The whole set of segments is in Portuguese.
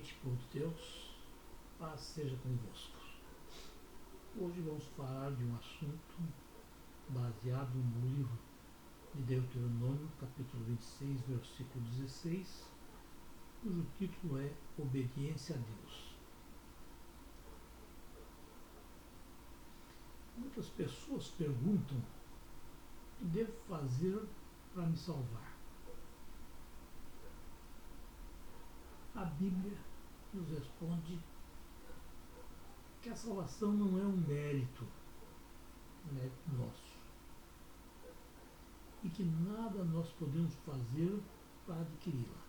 noite, povo de Deus, paz seja convosco. Hoje vamos falar de um assunto baseado no livro de Deuteronômio, capítulo 26, versículo 16, cujo título é Obediência a Deus. Muitas pessoas perguntam o que devo fazer para me salvar. A Bíblia nos responde que a salvação não é um mérito nosso e que nada nós podemos fazer para adquiri-la.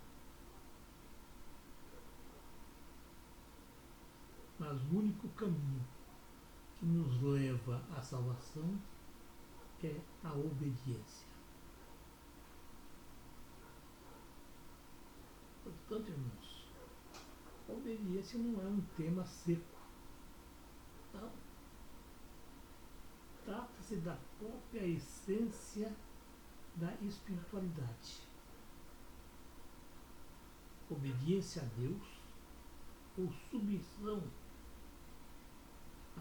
Mas o único caminho que nos leva à salvação é a obediência. Portanto, irmãos, a obediência não é um tema seco. Não. Trata-se da própria essência da espiritualidade. Obediência a Deus ou submissão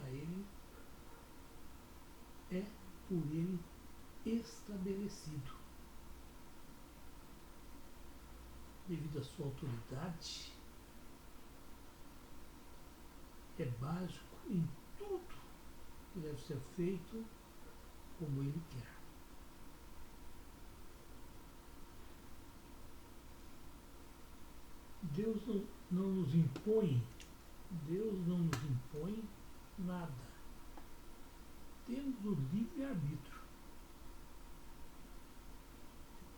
a Ele é por Ele estabelecido. Devido à sua autoridade, é básico em tudo que deve ser feito como Ele quer. Deus não nos impõe nada. Temos o livre-arbítrio.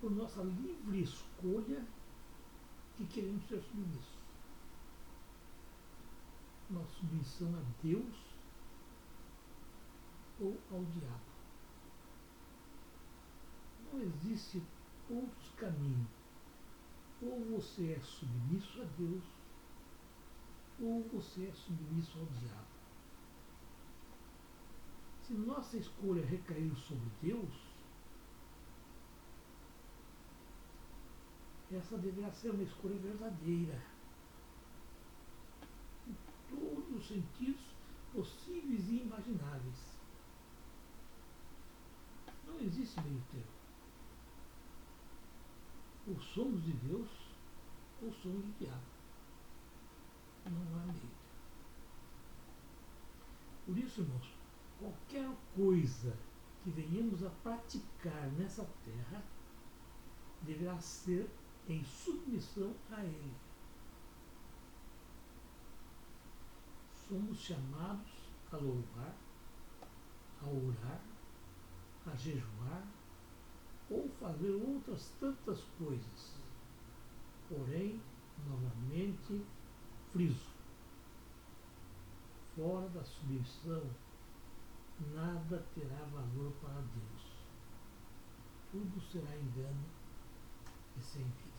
Por nossa livre escolha que queremos ser submissos. Nossa submissão a Deus ou ao diabo. Não existe outros caminhos. Ou você é submisso a Deus, ou você é submisso ao diabo. Se nossa escolha recair sobre Deus, essa deverá ser uma escolha verdadeira. Em todos os sentidos possíveis e imagináveis. Não existe meio termo. Ou somos de Deus, ou somos do diabo. Não há meio termo. Por isso, irmãos, qualquer coisa que venhamos a praticar nessa terra deverá ser em submissão a Ele. Somos chamados a louvar, a orar, a jejuar ou fazer outras tantas coisas. Porém, novamente, friso, fora da submissão, nada terá valor para Deus. Tudo será engano e sem vida.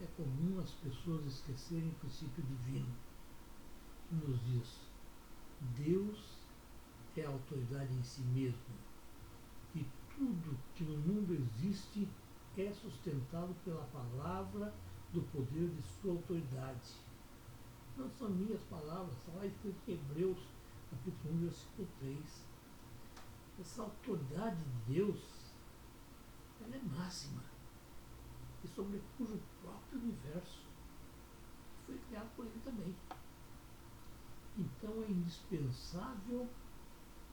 É comum as pessoas esquecerem o princípio divino, que nos diz: Deus é a autoridade em si mesmo, e tudo que no mundo existe é sustentado pela palavra do poder de sua autoridade. Não são minhas palavras, está lá escrito em Hebreus, capítulo 1, versículo 3. Essa autoridade de Deus, ela é máxima, e sobrepuja o próprio universo, que foi criado por Ele também. Então é indispensável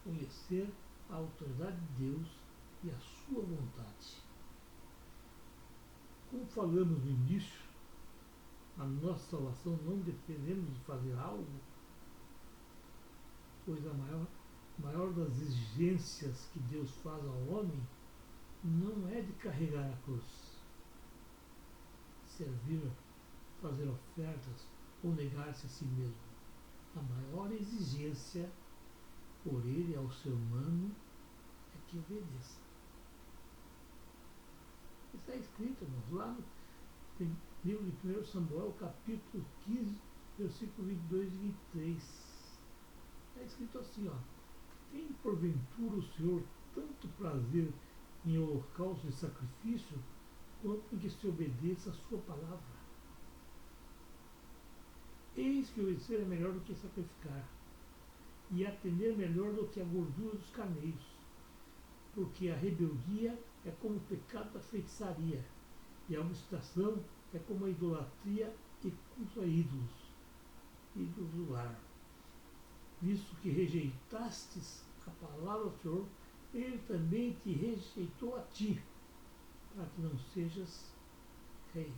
conhecer a autoridade de Deus e a sua vontade. Como falamos no início, a nossa salvação não dependemos de fazer algo, pois a maior das exigências que Deus faz ao homem não é de carregar a cruz, servir, fazer ofertas ou negar-se a si mesmo. A maior exigência por ele ao ser humano é que obedeça. Está escrito, irmãos, lá no livro de 1 Samuel, capítulo 15, versículo 22 e 23. Está escrito assim, ó: tem porventura o Senhor tanto prazer em holocausto e sacrifício, quanto em que se obedeça a sua palavra. Eis que obedecer é melhor do que sacrificar, e atender melhor do que a gordura dos carneiros, porque a rebeldia é como o pecado da feitiçaria, e a obstinação é como a idolatria e culto a ídolos do lar. Visto que rejeitastes a palavra do Senhor, ele também te rejeitou a ti, para que não sejas rei.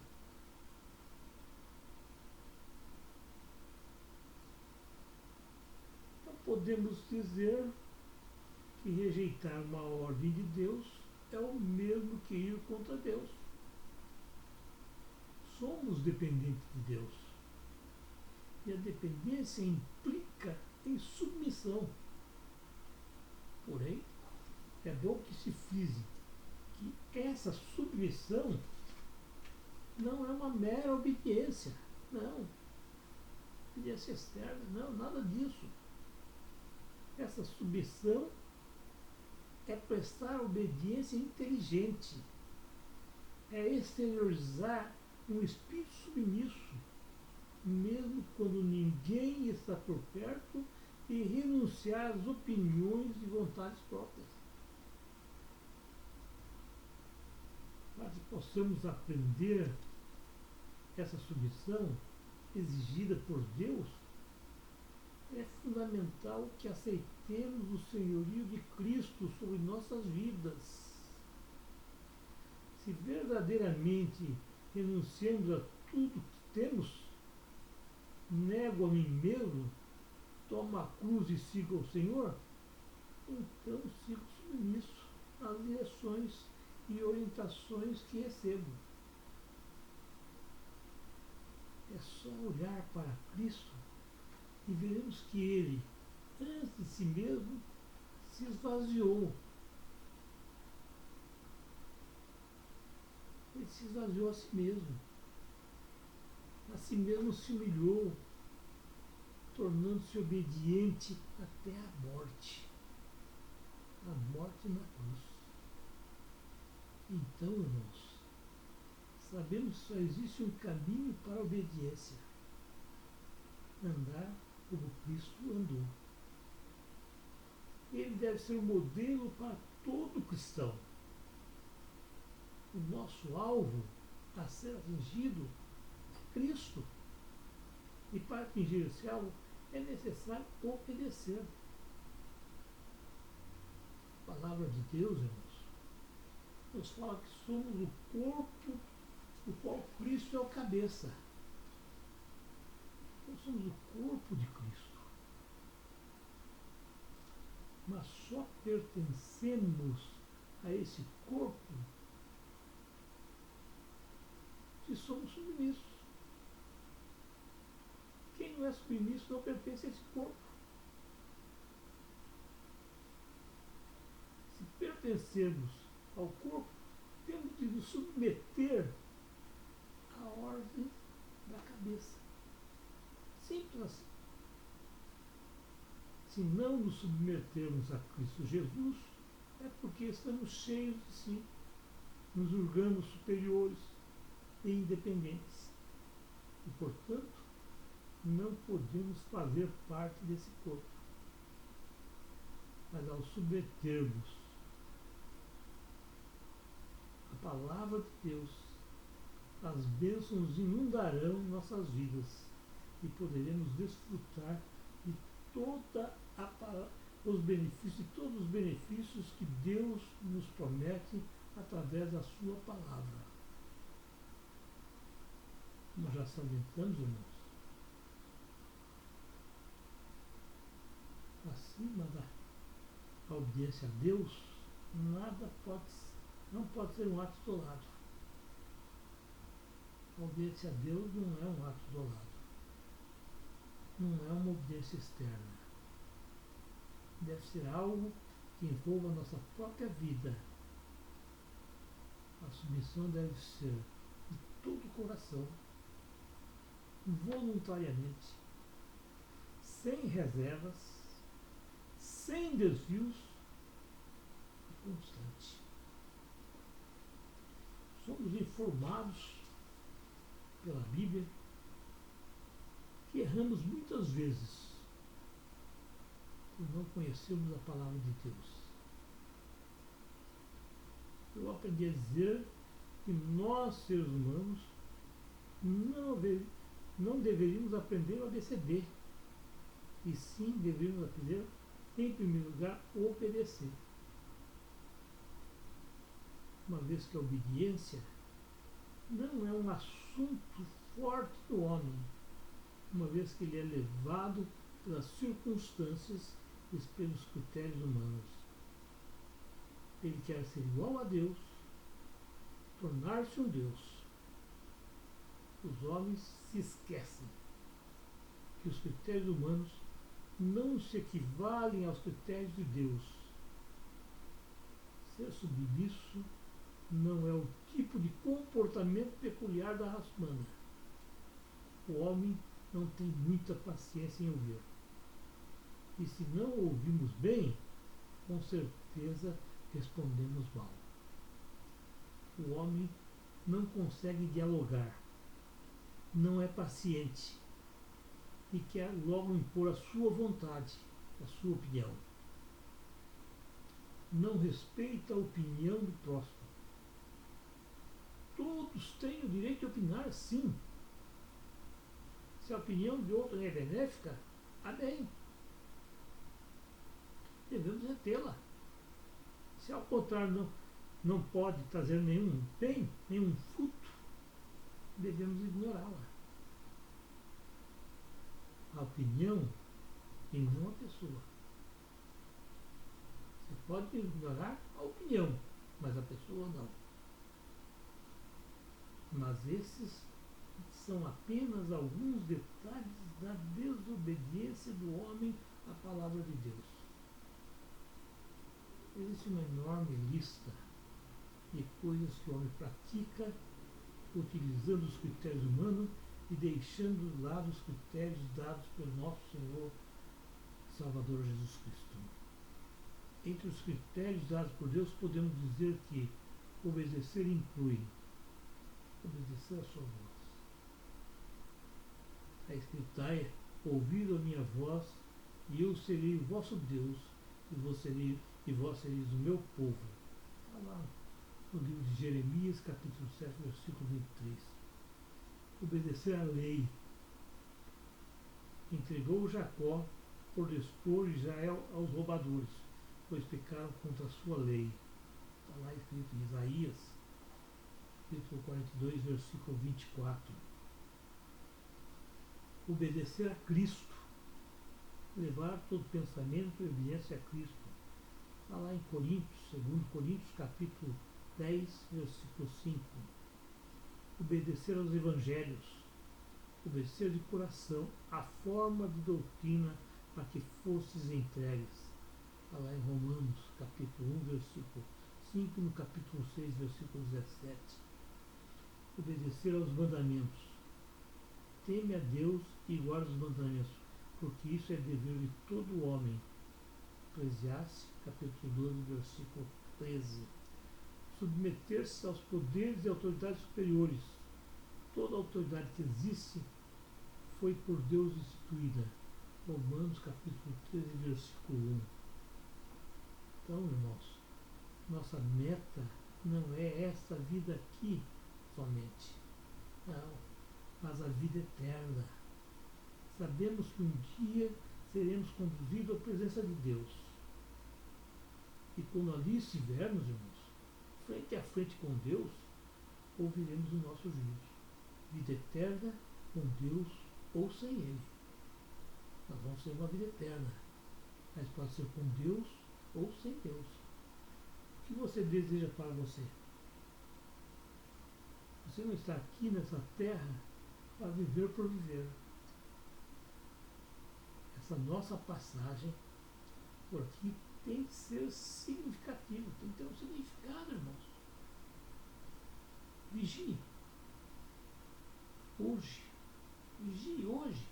Então podemos dizer que rejeitar uma ordem de Deus é o mesmo que ir contra Deus. Somos dependentes de Deus. E a dependência implica em submissão. Porém, é bom que se frise que essa submissão não é uma mera obediência. Não. Obediência externa. Não, nada disso. Essa submissão é prestar obediência inteligente. É exteriorizar um espírito submisso, mesmo quando ninguém está por perto, e renunciar às opiniões e vontades próprias. Para que possamos aprender essa submissão exigida por Deus, é fundamental que aceitemos o senhorio de Cristo sobre nossas vidas. Se verdadeiramente renunciamos a tudo que temos, nego a mim mesmo, tomo a cruz e sigo ao Senhor, então sigo submisso às direções e orientações que recebo. É só olhar para Cristo e veremos que Ele, antes de si mesmo, se esvaziou. Ele se esvaziou a si mesmo. A si mesmo se humilhou, tornando-se obediente até a morte. A morte na cruz. Então, irmãos, sabemos que só existe um caminho para a obediência. Andar como Cristo andou. Ele deve ser um modelo para todo cristão. O nosso alvo a ser atingido é Cristo. E para atingir esse alvo é necessário obedecer. A palavra de Deus, irmãos, nos fala que somos o corpo do qual Cristo é o cabeça. Nós somos o corpo de Cristo. Mas só pertencemos a esse corpo se somos submissos. Quem não é submisso não pertence a esse corpo. Se pertencermos ao corpo, temos de nos submeter à ordem da cabeça. Simples assim. Se não nos submetermos a Cristo Jesus, é porque estamos cheios de si, nos julgamos superiores e independentes. E, portanto, não podemos fazer parte desse corpo. Mas ao submetermos a palavra de Deus, as bênçãos inundarão nossas vidas e poderemos desfrutar de todos os benefícios que Deus nos promete através da sua palavra. Nós já salientamos, irmãos, acima da obediência a Deus, não pode ser um ato isolado. A obediência a Deus não é um ato isolado. Não é uma obediência externa. Deve ser algo que envolva a nossa própria vida. A submissão deve ser de todo o coração, voluntariamente, sem reservas, sem desvios e constante. Somos informados pela Bíblia, que erramos muitas vezes por não conhecermos a palavra de Deus. Eu aprendi a dizer que nós, seres humanos, não deveríamos aprender o ABCD, e sim deveríamos aprender, em primeiro lugar, obedecer. Uma vez que a obediência não é um assunto forte do homem, uma vez que ele é levado pelas circunstâncias e pelos critérios humanos. Ele quer ser igual a Deus, tornar-se um Deus. Os homens se esquecem que os critérios humanos não se equivalem aos critérios de Deus. Ser submisso não é o tipo de comportamento peculiar da raça humana. O homem não tem muita paciência em ouvir. E se não ouvimos bem, com certeza respondemos mal. O homem não consegue dialogar, não é paciente e quer logo impor a sua vontade, a sua opinião. Não respeita a opinião do próximo. Todos têm o direito de opinar, sim. Se a opinião de outro é benéfica, amém. Devemos retê-la. Se ao contrário não pode trazer nenhum bem, nenhum fruto, devemos ignorá-la. A opinião e não a pessoa. Você pode ignorar a opinião, mas a pessoa não. Mas esses são apenas alguns detalhes da desobediência do homem à palavra de Deus. Existe uma enorme lista de coisas que o homem pratica utilizando os critérios humanos e deixando de lado os critérios dados pelo nosso Senhor Salvador Jesus Cristo. Entre os critérios dados por Deus, podemos dizer que obedecer inclui obedecer a sua voz. A escritura: ouvido a minha voz, e eu serei o vosso Deus, e vós sereis o meu povo. Está lá no livro de Jeremias, capítulo 7, versículo 23. Obedecer à lei. Entregou Jacó por dispor Israel aos roubadores, pois pecaram contra a sua lei. Está lá escrito em Isaías, capítulo 42, versículo 24. Obedecer a Cristo. Levar todo pensamento e obediência a Cristo. Está lá em Coríntios, 2 Coríntios, capítulo 10, versículo 5. Obedecer aos evangelhos. Obedecer de coração a forma de doutrina a que fostes entregues. Está lá em Romanos, capítulo 1, versículo 5, no capítulo 6, versículo 17. Obedecer aos mandamentos. Teme a Deus e guarda os mandamentos, porque isso é dever de todo homem. Eclesiastes, capítulo 12, versículo 13. Submeter-se aos poderes e autoridades superiores. Toda autoridade que existe foi por Deus instituída. Romanos, capítulo 13, versículo 1. Então, irmãos, nossa meta não é esta vida aqui somente. Não, mas a vida eterna. Sabemos que um dia seremos conduzidos à presença de Deus. E quando ali estivermos, irmãos, frente a frente com Deus, ouviremos o nosso juízo. Vida eterna com Deus ou sem Ele. Nós vamos ter uma vida eterna. Mas pode ser com Deus ou sem Deus. O que você deseja para você? Você não está aqui nessa terra para viver por viver. Essa nossa passagem por aqui tem que ser significativa, tem que ter um significado, irmãos. Vigie. Vigie hoje,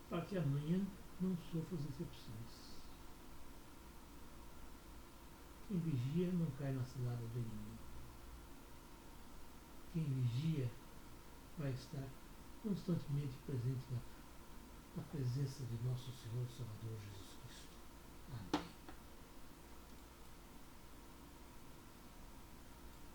para que amanhã não sofra as decepções. Quem vigia não cai na cilada do inimigo. Quem vigia vai estar constantemente presente na presença de nosso Senhor e Salvador Jesus Cristo.